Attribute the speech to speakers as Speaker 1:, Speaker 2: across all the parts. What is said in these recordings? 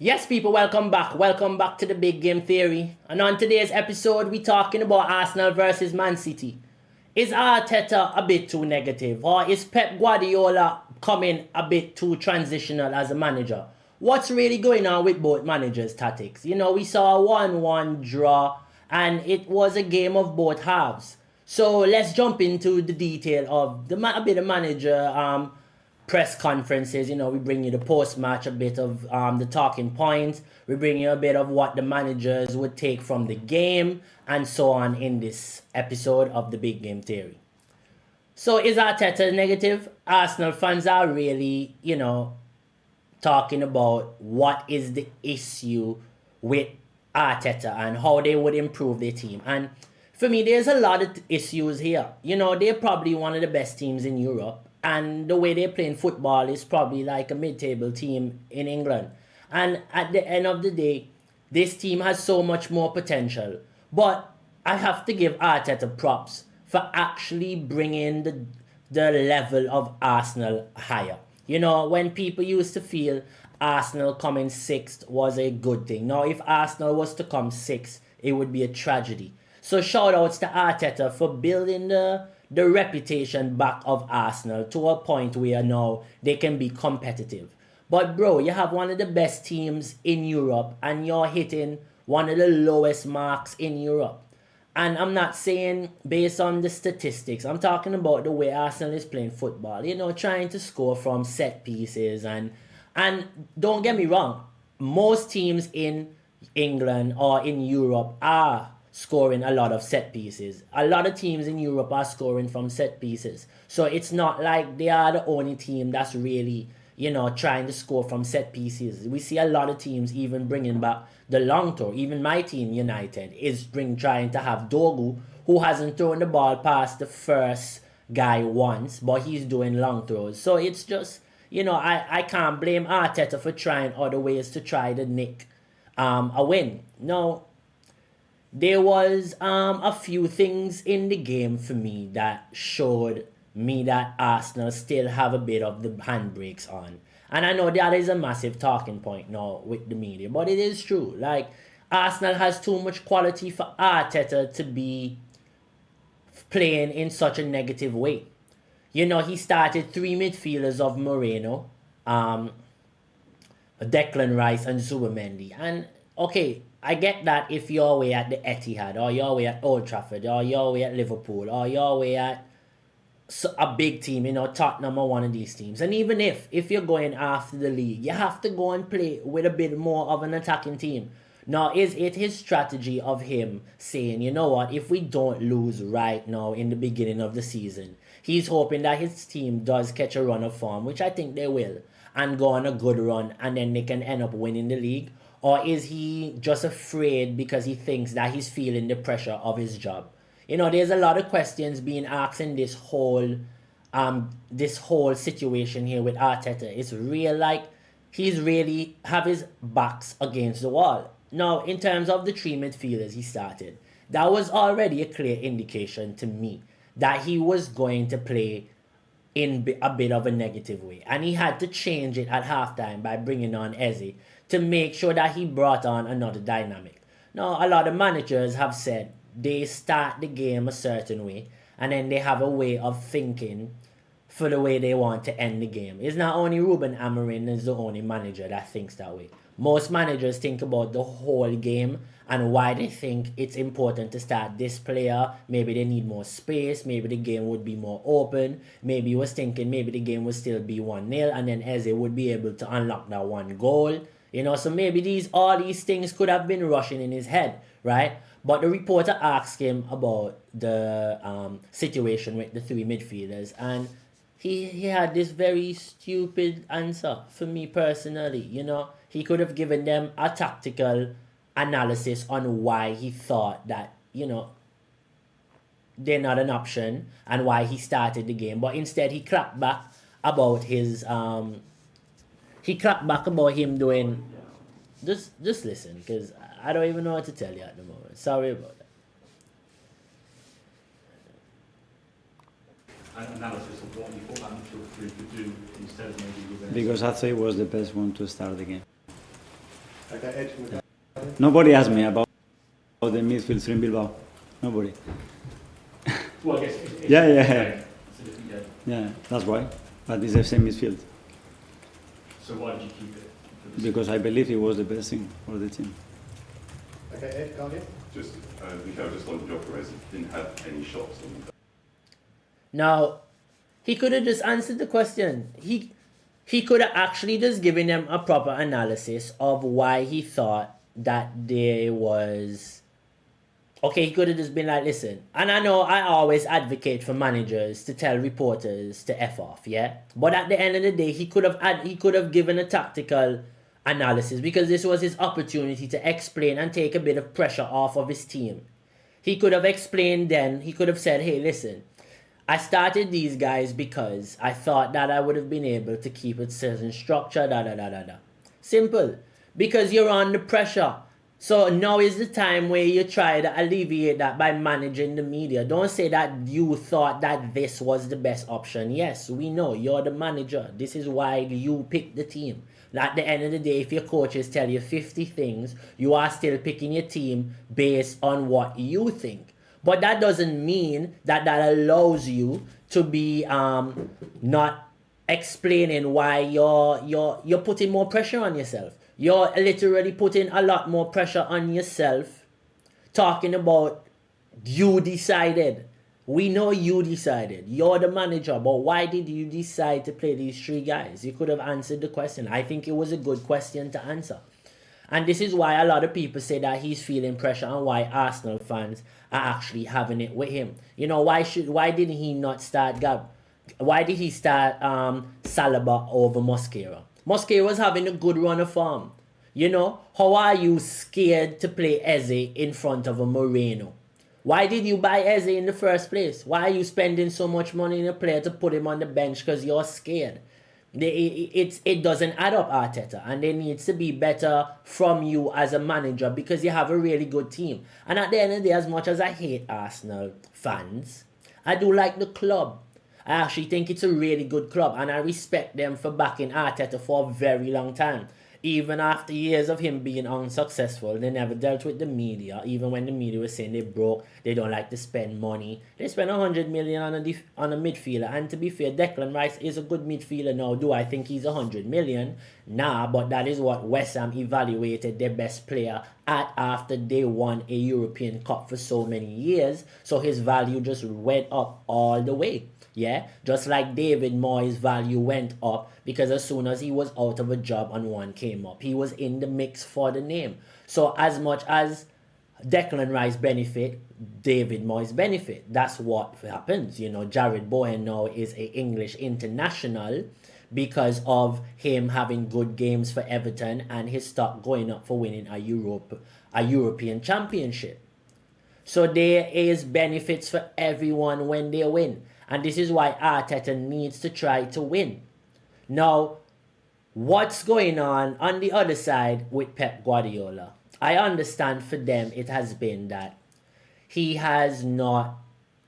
Speaker 1: Yes, people, welcome back. Welcome back to the Big Game Theory. And on today's episode, we're talking about Arsenal versus Man City. Is Arteta a bit too negative? Or is Pep Guardiola coming a bit too transitional as a manager? What's really going on with both managers' tactics? You know, we saw a 1-1 draw, and it was a game of both halves. So let's jump into the detail of a bit of manager press conferences. You know, we bring you the post-match, a bit of the talking points. We bring you a bit of what the managers would take from the game, and so on in this episode of the Big Game Theory. So is Arteta negative? Arsenal fans are really, talking about what is the issue with Arteta and how they would improve their team. And for me, there's a lot of issues here. You know, they're probably one of the best teams in Europe. And the way they're playing football is probably like a mid-table team in England. And at the end of the day, this team has so much more potential. But I have to give Arteta props for actually bringing the level of Arsenal higher. You know, when people used to feel Arsenal coming sixth was a good thing. Now, if Arsenal was to come sixth, it would be a tragedy. So shout outs to Arteta for building the reputation back of Arsenal to a point where now they can be competitive. But bro, you have one of the best teams in Europe and you're hitting one of the lowest marks in Europe. And I'm not saying based on the statistics. I'm talking about the way Arsenal is playing football. You know, trying to score from set pieces. And don't get me wrong, most teams in England or in Europe are scoring a lot of set pieces. A lot of teams in Europe are scoring from set pieces. So it's not like they are the only team that's really, trying to score from set pieces. We see a lot of teams even bringing back the long throw. Even my team, United, is trying to have Doku, who hasn't thrown the ball past the first guy once, but he's doing long throws. So it's just, I can't blame Arteta for trying other ways to try to nick a win. No. There was a few things in the game for me that showed me that Arsenal still have a bit of the handbrakes on. And I know that is a massive talking point now with the media, but it is true. Like, Arsenal has too much quality for Arteta to be playing in such a negative way. You know, he started three midfielders of Moreno, Declan Rice and Zubimendi. And, okay, I get that if you're away at the Etihad, or you're away at Old Trafford, or you're away at Liverpool, or you're away at a big team, Tottenham or one of these teams. And even if you're going after the league, you have to go and play with a bit more of an attacking team. Now, is it his strategy of him saying, you know what, if we don't lose right now in the beginning of the season, he's hoping that his team does catch a run of form, which I think they will, and go on a good run, and then they can end up winning the league? Or is he just afraid because he thinks that he's feeling the pressure of his job? You know, there's a lot of questions being asked in this whole situation here with Arteta. It's real, like he's really have his backs against the wall. Now, in terms of the three midfielders he started, that was already a clear indication to me that he was going to play in a bit of a negative way. And he had to change it at halftime by bringing on Eze to make sure that he brought on another dynamic. Now, a lot of managers have said they start the game a certain way, and then they have a way of thinking for the way they want to end the game. It's not only Ruben Amorim is the only manager that thinks that way. Most managers think about the whole game and why they think it's important to start this player. Maybe they need more space. Maybe the game would be more open. Maybe he was thinking maybe the game would still be 1-0, and then Eze would be able to unlock that one goal. So maybe all these things could have been rushing in his head, right? But the reporter asked him about the situation with the three midfielders, and he had this very stupid answer for me personally. He could have given them a tactical analysis on why he thought that, they're not an option and why he started the game. But instead, he clapped back about him doing. Just listen, because I don't even know what to tell you at the moment. Sorry about that.
Speaker 2: Analysis of what you thought that midfield three could do instead of maybe giving.
Speaker 3: Because I thought it was the best one to start the game. Okay, Ed, can we go?
Speaker 4: Nobody asked me about the midfield in Bilbao. Nobody.
Speaker 2: Well, I guess
Speaker 4: Yeah.
Speaker 2: it's a different game.
Speaker 4: Yeah, that's why. But it's the same midfield.
Speaker 2: So why did you keep it? For this
Speaker 4: Because I believe it was the best thing for the team.
Speaker 3: Okay, Ed, Guardian.
Speaker 5: Just, Michael, just on Jokeres, didn't have any shots on the
Speaker 1: Now, he could have just answered the question. He could have actually just given them a proper analysis of why he thought that there was... Okay, he could have just been like, listen, and I know I always advocate for managers to tell reporters to F off, yeah? But at the end of the day, he could have given a tactical analysis because this was his opportunity to explain and take a bit of pressure off of his team. He could have explained then, he could have said, hey, listen, I started these guys because I thought that I would have been able to keep a certain structure, Simple. Because you're under pressure. So now is the time where you try to alleviate that by managing the media. Don't say that you thought that this was the best option. Yes, we know you're the manager. This is why you picked the team. At the end of the day, if your coaches tell you 50 things, you are still picking your team based on what you think. But that doesn't mean that allows you to be not explaining why you're putting more pressure on yourself. You're literally putting a lot more pressure on yourself, talking about you decided. We know you decided. You're the manager, but why did you decide to play these three guys? You could have answered the question. I think it was a good question to answer. And this is why a lot of people say that he's feeling pressure and why Arsenal fans are actually having it with him. You know, why didn't he not start Why did he start Saliba over Mosquera? Mosquera was having a good run of form. You know, how are you scared to play Eze in front of a Moreno? Why did you buy Eze in the first place? Why are you spending so much money in a player to put him on the bench because you're scared? It doesn't add up, Arteta, and there needs to be better from you as a manager because you have a really good team. And at the end of the day, as much as I hate Arsenal fans, I do like the club. I actually think it's a really good club and I respect them for backing Arteta for a very long time. Even after years of him being unsuccessful, they never dealt with the media. Even when the media was saying they broke, they don't like to spend money. They spent 100 million on a midfielder. And to be fair, Declan Rice is a good midfielder now. Do I think he's 100 million? Nah, but that is what West Ham evaluated their best player at after they won a European Cup for so many years. So his value just went up all the way. Yeah, just like David Moyes' value went up because as soon as he was out of a job and one came up, he was in the mix for the name. So as much as Declan Rice benefit, David Moyes benefit. That's what happens. You know, Jared Bowen now is an English international because of him having good games for Everton and his stock going up for winning a European championship. So there is benefits for everyone when they win. And this is why Arteta needs to try to win. Now, what's going on the other side with Pep Guardiola? I understand for them it has been that he has not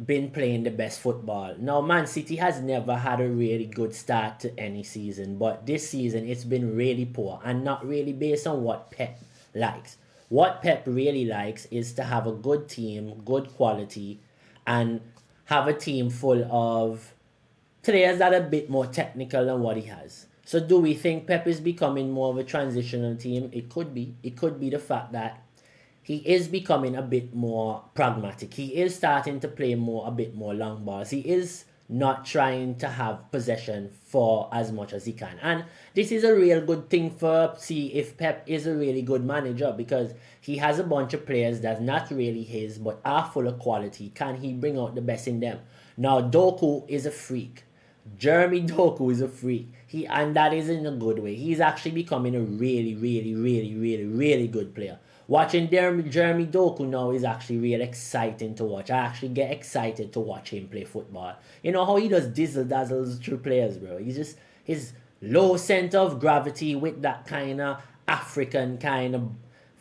Speaker 1: been playing the best football. Now, Man City has never had a really good start to any season. But this season, it's been really poor and not really based on what Pep likes. What Pep really likes is to have a good team, good quality, and have a team full of players that are a bit more technical than what he has. So do we think Pep is becoming more of a transitional team? It could be. It could be the fact that he is becoming a bit more pragmatic. He is starting to play a bit more long balls. He is not trying to have possession for as much as he can. And this is a real good thing for see if Pep is a really good manager because he has a bunch of players that's not really his but are full of quality. Can he bring out the best in them? Now, Doku is a freak. Jeremy Doku is a freak. And that is in a good way. He's actually becoming a really, really, really, really, really good player. Watching Jeremy Doku now is actually real exciting to watch. I actually get excited to watch him play football. You know how he does dizzle-dazzles through players, bro. He's just his low center of gravity with that kind of African kind of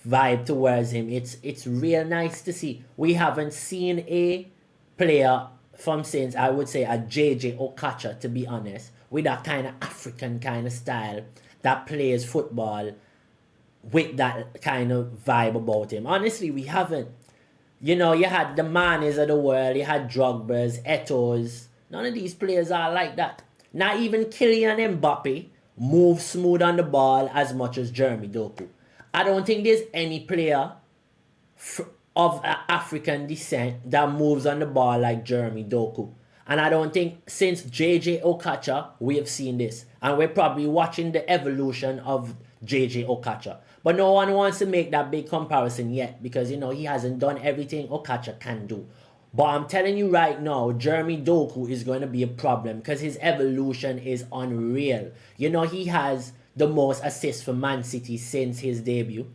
Speaker 1: vibe towards him. It's real nice to see. We haven't seen a player from since, I would say, a JJ Okocha, to be honest, with that kind of African kind of style that plays football with that kind of vibe about him. Honestly, we haven't. You know, you had the Manes of the world, you had Drogba's, Eto's. None of these players are like that. Not even Kylian Mbappe moves smooth on the ball as much as Jeremy Doku. I don't think there's any player of African descent that moves on the ball like Jeremy Doku. And I don't think since JJ Okocha we have seen this. And we're probably watching the evolution of JJ Okocha. But no one wants to make that big comparison yet because, you know, he hasn't done everything Okocha can do. But I'm telling you right now, Jeremy Doku is going to be a problem because his evolution is unreal. You know, he has the most assists for Man City since his debut.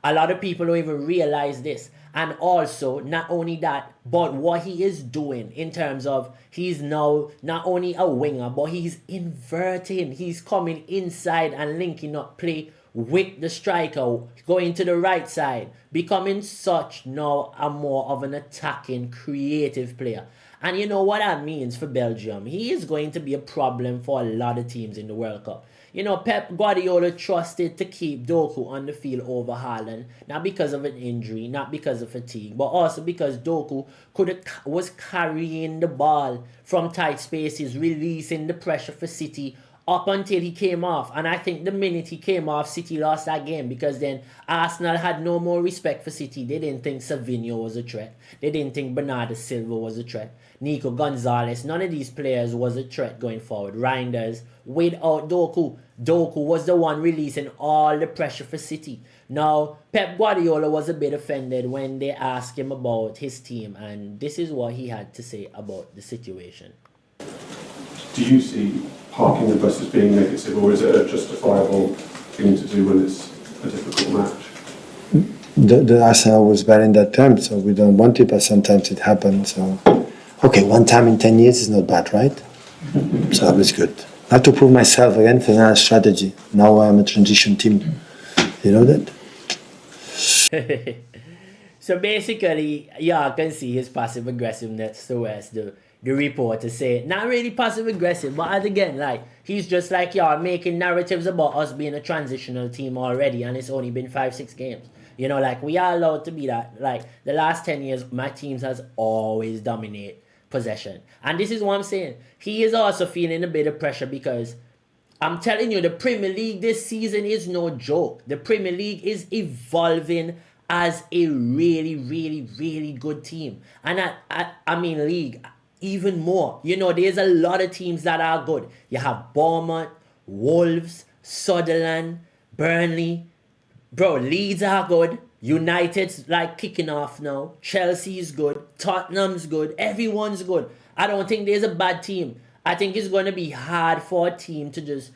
Speaker 1: A lot of people don't even realize this. And also, not only that, but what he is doing in terms of he's now not only a winger, but he's inverting. He's coming inside and linking up play with the striker, going to the right side, becoming such now a more of an attacking, creative player. And you know what that means for Belgium? He is going to be a problem for a lot of teams in the World Cup. You know, Pep Guardiola trusted to keep Doku on the field over Haaland, not because of an injury, not because of fatigue, but also because Doku was carrying the ball from tight spaces, releasing the pressure for City up until he came off. And I think the minute he came off, City lost that game because then Arsenal had no more respect for City. They didn't think Savinho was a threat. They didn't think Bernardo Silva was a threat. Nico Gonzalez, none of these players was a threat going forward. Reinders, without Doku. Doku was the one releasing all the pressure for City. Now, Pep Guardiola was a bit offended when they asked him about his team, and this is what he had to say about the situation.
Speaker 3: Do you see parking the bus as being negative, or is it a justifiable thing to do when it's a difficult match?
Speaker 6: The Arsenal was bad in that term, so we don't want it, but sometimes it happens. So, okay, one time in 10 years is not bad, right? So that was good. I have to prove myself again for another strategy. Now I'm a transition team. You know that?
Speaker 1: So basically, yeah, I can see his passive aggressiveness towards the reporter say, not really passive aggressive, but again, like, he's just like, y'all making narratives about us being a transitional team already, and it's only been 5-6 games. You know, like, we are allowed to be that. Like, the last 10 years, my teams has always dominated possession. And this is what I'm saying. He is also feeling a bit of pressure because I'm telling you, the Premier League this season is no joke. The Premier League is evolving as a really, really, really good team. And I mean league even more. You know, there's a lot of teams that are good. You have Bournemouth, Wolves, Sunderland, Burnley. Bro, Leeds are good. United's like kicking off now. Chelsea's good. Tottenham's good. Everyone's good. I don't think there's a bad team. I think it's going to be hard for a team to just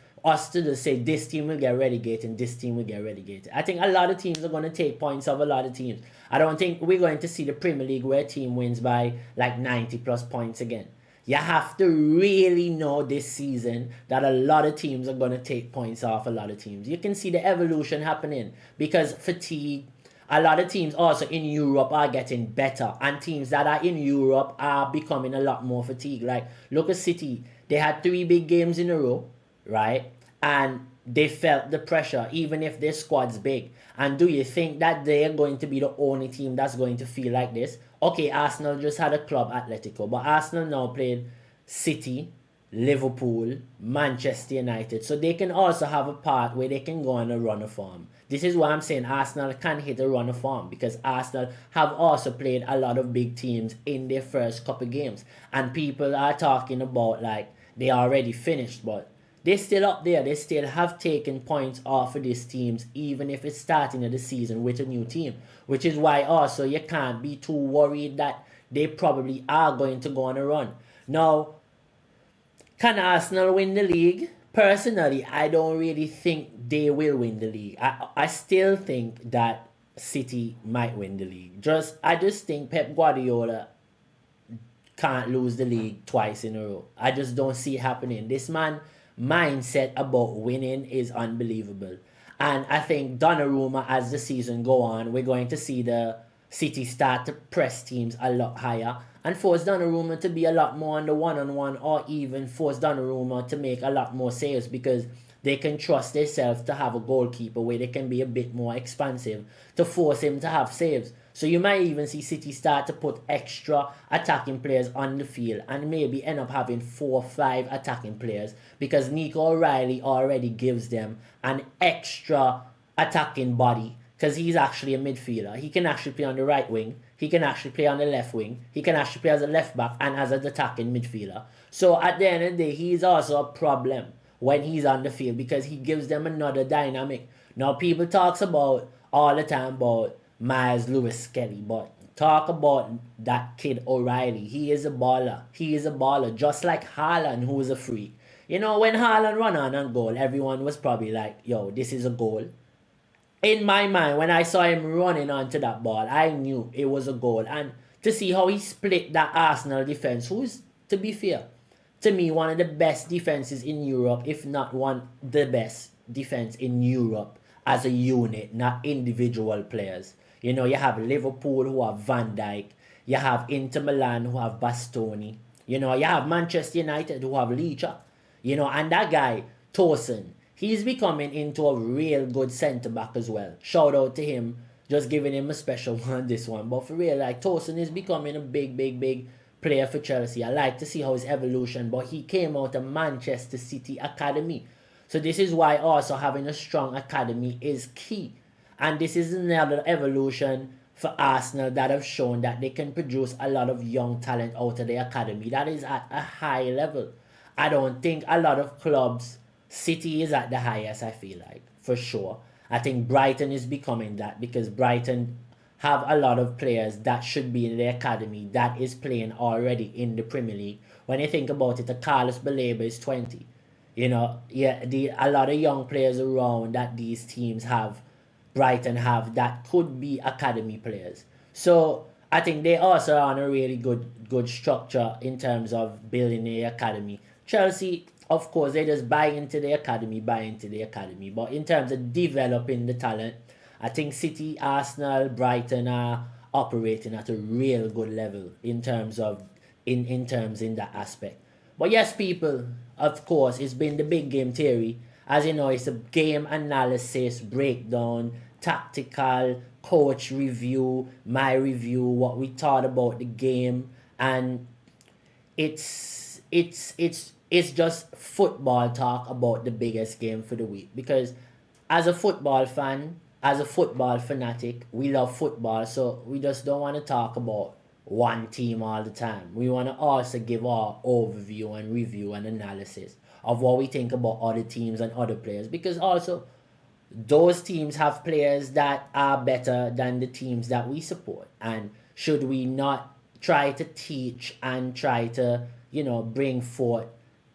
Speaker 1: say this team will get relegated and this team will get relegated. I think a lot of teams are going to take points off a lot of teams. I don't think we're going to see the Premier League where a team wins by like 90 plus points again. You have to really know this season that a lot of teams are going to take points off a lot of teams. You can see the evolution happening because fatigue. A lot of teams also in Europe are getting better, and teams that are in Europe are becoming a lot more fatigued. Like, look at City. They had 3 big games in a row, right? And they felt the pressure, even if their squad's big. And do you think that they're going to be the only team that's going to feel like this? Okay, Arsenal just had a club, Atletico, but Arsenal now played City, Liverpool, Manchester United. So they can also have a part where they can go on a run of form. This is why I'm saying Arsenal can hit a run of form, because Arsenal have also played a lot of big teams in their first couple games. And people are talking about like they already finished, but they're still up there. They still have taken points off of these teams, even if it's starting of the season with a new team. Which is why also you can't be too worried that they probably are going to go on a run. Now, can Arsenal win the league? Personally, I don't really think they will win the league. I still think that City might win the league. I just think Pep Guardiola can't lose the league twice in a row. I just don't see it happening. This man mindset about winning is unbelievable. And I think Donnarumma, as the season go on, we're going to see the City start to press teams a lot higher and force Donnarumma to be a lot more on the one-on-one, or even force Donnarumma to make a lot more saves, because they can trust themselves to have a goalkeeper where they can be a bit more expansive to force him to have saves. So you might even see City start to put extra attacking players on the field and maybe end up having 4 or 5 attacking players because Nico O'Reilly already gives them an extra attacking body because he's actually a midfielder. He can actually play on the right wing. He can actually play on the left wing. He can actually play as a left back and as an attacking midfielder. So at the end of the day, he's also a problem when he's on the field because he gives them another dynamic. Now people talks about all the time about Miles Lewis Skelly, but talk about that kid O'Reilly. He is a baller. He is a baller, just like Haaland, who is a freak. You know, when Haaland run on goal, everyone was probably like, yo, this is a goal. In my mind, when I saw him running onto that ball, I knew it was a goal. And to see how he split that Arsenal defense, who is, to be fair, to me, one of the best defenses in Europe, if not the best defense in Europe as a unit, not individual players. You know, you have Liverpool who have Van Dijk. You have Inter Milan who have Bastoni. You know, you have Manchester United who have Leacher. You know, and that guy, Tosin, he's becoming into a real good centre-back as well. Shout out to him. Just giving him a special one, this one. But for real, like, Tosin is becoming a big player for Chelsea. I like to see how his evolution, but he came out of Manchester City Academy. So this is why also having a strong academy is key. And this is another evolution for Arsenal that have shown that they can produce a lot of young talent out of the academy. That is at a high level. I don't think a lot of clubs, City is at the highest, I feel like, for sure. I think Brighton is becoming that because Brighton have a lot of players that should be in the academy that is playing already in the Premier League. When you think about it, Carlos Baleba is 20. You know, yeah, a lot of young players around that these teams have, Brighton have, that could be academy players. So I think they also are on a really good structure in terms of building the academy. Chelsea, of course, they just buy into the academy. But in terms of developing the talent, I think City, Arsenal, Brighton are operating at a real good level in terms of in that aspect. But yes, people, of course, it's been the big game theory. As you know, it's a game analysis, breakdown, tactical, coach review, my review, what we thought about the game, and it's just football talk about the biggest game for the week. Because as a football fan, as a football fanatic, we love football, so we just don't want to talk about one team all the time. We want to also give our overview and review and analysis of what we think about other teams and other players, because also those teams have players that are better than the teams that we support. And should we not try to teach and try to, you know, bring forth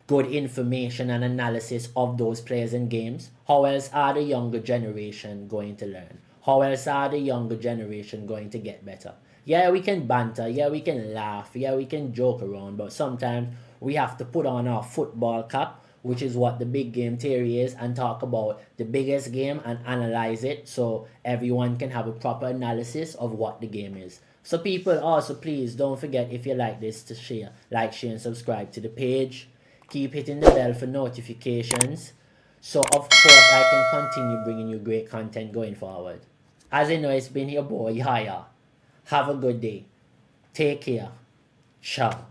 Speaker 1: good information and analysis of those players and games? How else are the younger generation going to learn? How else are the younger generation going to get better? Yeah, we can banter, yeah, we can laugh, yeah, we can joke around, but sometimes we have to put on our football cap, which is what the big game theory is, and talk about the biggest game and analyze it so everyone can have a proper analysis of what the game is. So people, also please don't forget, if you like this, to share, and subscribe to the page. Keep hitting the bell for notifications, so of course I can continue bringing you great content going forward. As you know, it's been your boy Yahya. Have a good day. Take care. Ciao.